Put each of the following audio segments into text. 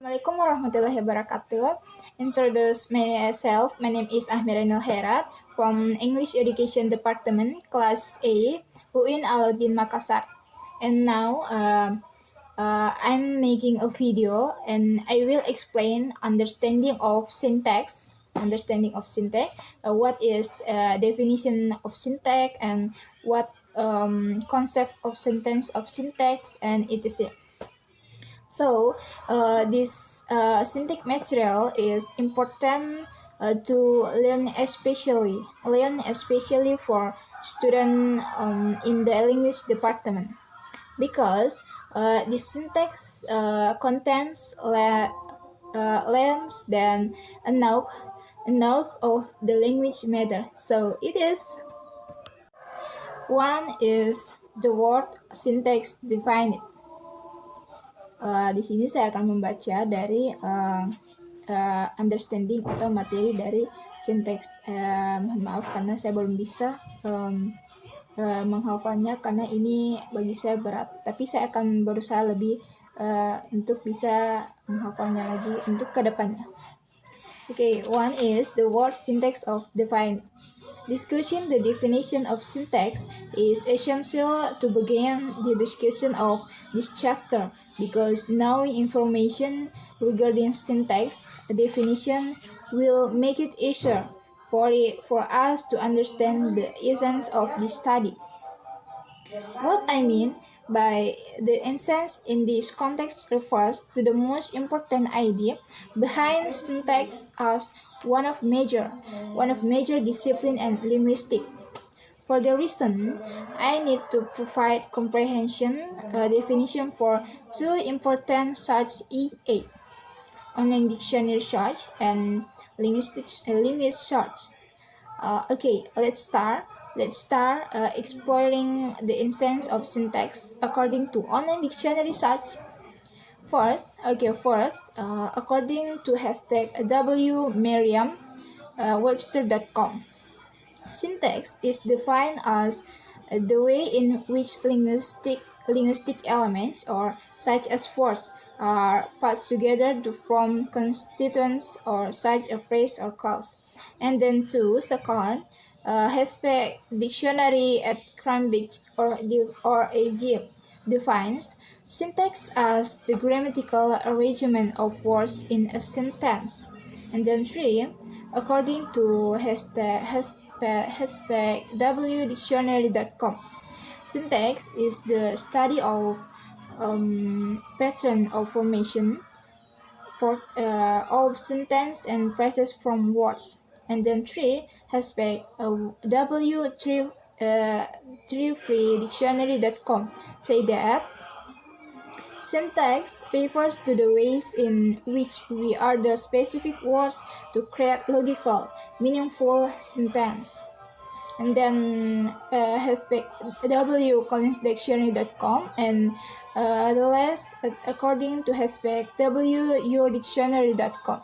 Assalamualaikum warahmatullahi wabarakatuh. Introduce myself. My name is Ahmiranil Herat from English Education Department, Class A, UIN Alauddin Makassar. And now I'm making a video and I will explain understanding of syntax. What is definition of syntax, and what concept of sentence of syntax, and etc. So this synthetic material is important to learn especially for student in the language department, because the syntax contains less than enough of the language matter. So it is one is the word syntax defined. Di sini saya akan membaca dari understanding atau materi dari sinteks. Maaf karena saya belum bisa menghafalnya karena ini bagi saya berat. Tapi saya akan berusaha lebih untuk bisa menghafalnya lagi untuk kedepannya. Okay, one is the word syntax of define. Discussing the definition of syntax is essential to begin the discussion of this chapter, because knowing information regarding syntax definition will make it easier for us to understand the essence of this study. What I mean by the essence in this context refers to the most important idea behind syntax as one of major discipline and linguistic. For the reason, I need to provide comprehension definition for two important such EA: online dictionary search and linguist search. Okay, let's start. Exploring the essence of syntax according to online dictionary search. First, according to hashtag wmerriam-webster.com, syntax is defined as the way in which linguistic elements, or such as words, are put together to form constituents or such a phrase or clause. And then second, hashtag dictionary at Cambridge or AG defines syntax as the grammatical arrangement of words in a sentence. And then three, according to hashtag wdictionary.com, syntax is the study of pattern of formation of sentence and phrases from words. And then three, hashtag w3freedictionary.com say that syntax refers to the ways in which we order specific words to create logical, meaningful sentence. And then hashtag wcollinsdictionary.com, and the last according to hashtag wyourdictionary.com.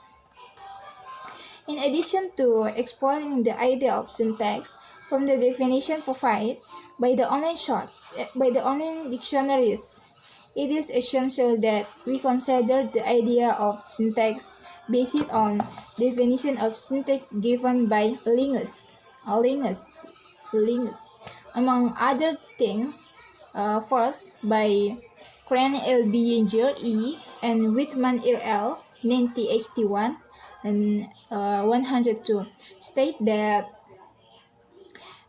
In addition to exploring the idea of syntax from the definition provided by the online dictionaries, it is essential that we consider the idea of syntax based on definition of syntax given by linguists. Among other things, first by Crane L.B. E. and Whitman L. 1981 and 102 state that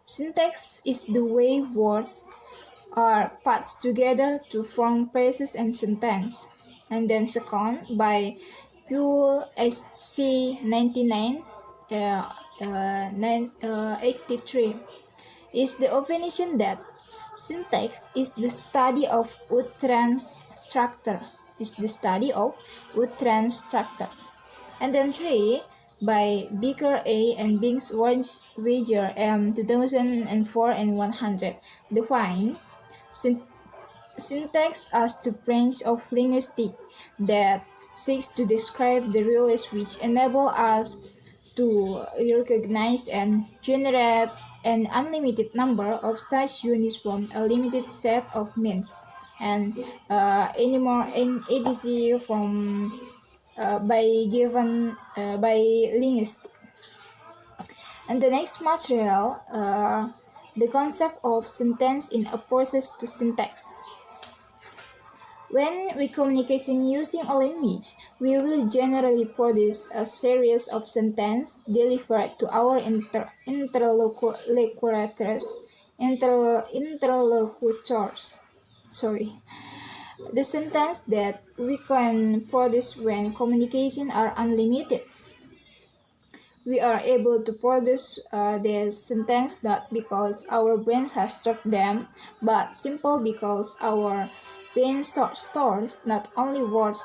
syntax is the way words are put together to form phrases and sentences. And then second, by Puel H.C. 83, is the definition that syntax is the study of utterance structure. And then three, by Beaker A. and Bingswager M. 2004 and 100, define syntax as the branch of linguistics that seeks to describe the rules which enable us to recognize and generate an unlimited number of such units from a limited set of means, and any more etc. from by linguistics. And the next material, the concept of sentence in a process to syntax. When we communicate using a language, we will generally produce a series of sentences delivered to our interlocutors. The sentence that we can produce when communication are unlimited. We are able to produce the sentence not because our brain has stored them, but simple because our brain stores not only words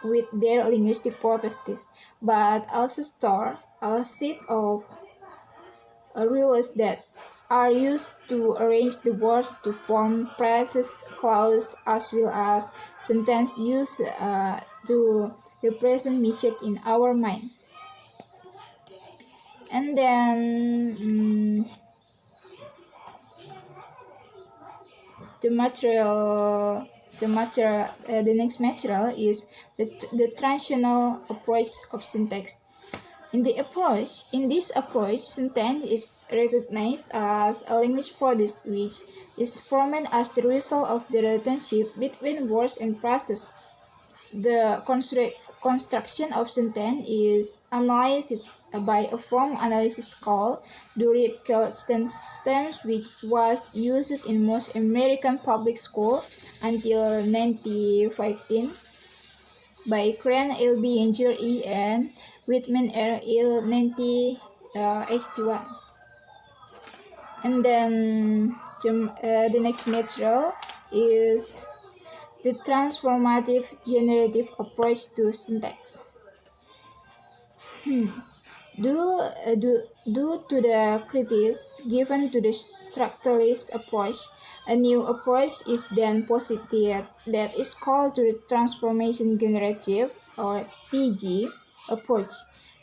with their linguistic properties, but also store a set of rules that are used to arrange the words to form phrases, clauses, as well as sentence used to represent message in our mind. And then the next material is the traditional approach of syntax. In this approach, sentence is recognized as a language product which is formed as the result of the relationship between words and phrases. The construction of sentence is analyzed by a form analysis called Dirichlet sentence, which was used in most American public schools until 1915 by Crane L.B. Inger E. and Whitman R. L. 1981. And then the next material is the transformative generative approach to syntax. Due to the criticism given to the structuralist approach, a new approach is then posited that is called the transformation generative or TG approach.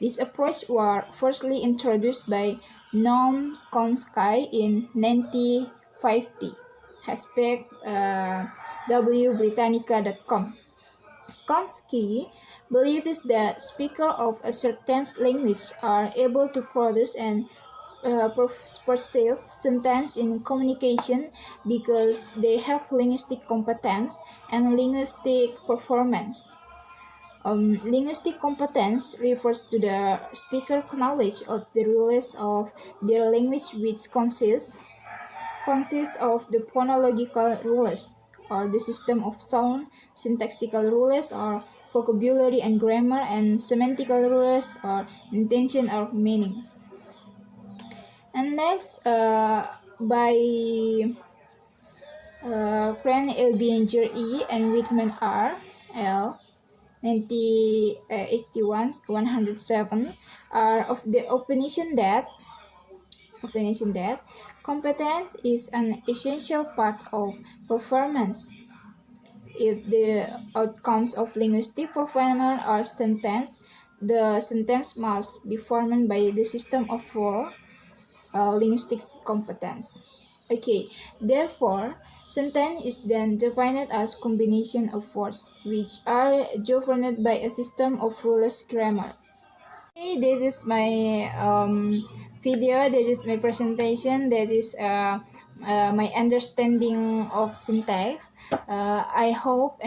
This approach was firstly introduced by Noam Chomsky in 1950. Hashtag wbritannica.com. Chomsky believes that speakers of a certain language are able to produce and perceive sentence in communication because they have linguistic competence and linguistic performance. Linguistic competence refers to the speaker's knowledge of the rules of their language, which consists of the phonological rules, or the system of sound, syntactical rules, or vocabulary and grammar, and semantical rules, or intention or meanings. And next, by Crane L.B. Inger E. and Whitman R. L. 1981, 107 are of the opinion that competence is an essential part of performance. If the outcomes of linguistic performance are sentence, the sentence must be formed by the system of full linguistic competence. Okay, therefore, sentence is then defined as combination of words which are governed by a system of rules grammar. Okay, that is my video, that is my presentation, that is my understanding of syntax. I hope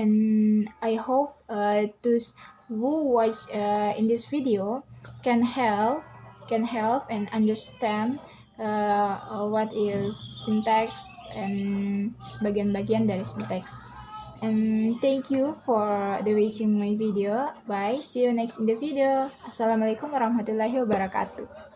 those who watch in this video can help and understand what is syntax and bagian-bagian dari syntax. And thank you for the watching my video. Bye. See you next in the video. Assalamualaikum warahmatullahi wabarakatuh.